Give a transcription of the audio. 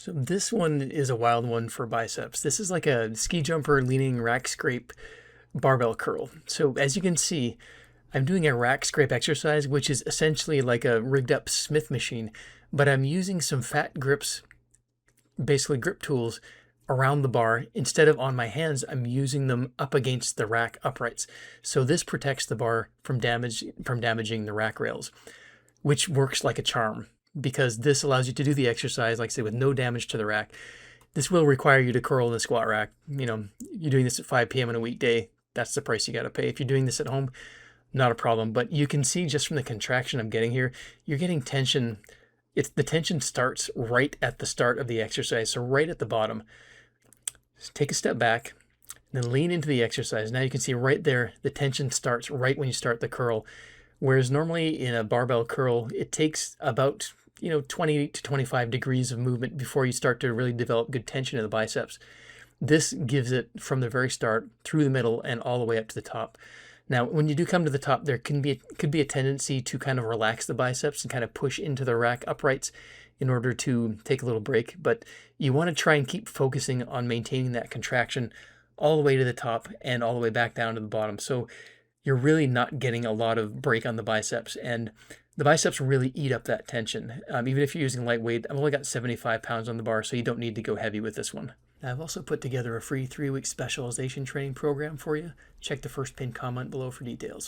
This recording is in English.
So this one is a wild one for biceps. This is like a ski jumper leaning rack scrape barbell curl. So as you can see, I'm doing a rack scrape exercise, which is essentially like a rigged up Smith machine, but I'm using some fat grips, basically grip tools around the bar. Instead of on my hands, I'm using them up against the rack uprights. So this protects the bar from damaging the rack rails, which works like a charm because this allows you to do the exercise, like I say, with no damage to the rack. This will require you to curl in the squat rack. You know, you're doing this at 5 p.m. on a weekday, that's the price you got to pay. If you're doing this at home, not a problem. But you can see just from the contraction I'm getting here, you're getting tension. The tension starts right at the start of the exercise, so right at the bottom. Just take a step back, then lean into the exercise. Now you can see right there, the tension starts right when you start the curl. Whereas normally in a barbell curl, it takes about 20 to 25 degrees of movement before you start to really develop good tension in the biceps. This gives it from the very start, through the middle, and all the way up to the top. Now, when you do come to the top, there could be a tendency to kind of relax the biceps and kind of push into the rack uprights in order to take a little break. But you want to try and keep focusing on maintaining that contraction all the way to the top and all the way back down to the bottom. So you're really not getting a lot of break on the biceps, and the biceps really eat up that tension. Even if you're using lightweight, I've only got 75 pounds on the bar, so you don't need to go heavy with this one. I've also put together a free 3-week specialization training program for you. Check the first pinned comment below for details.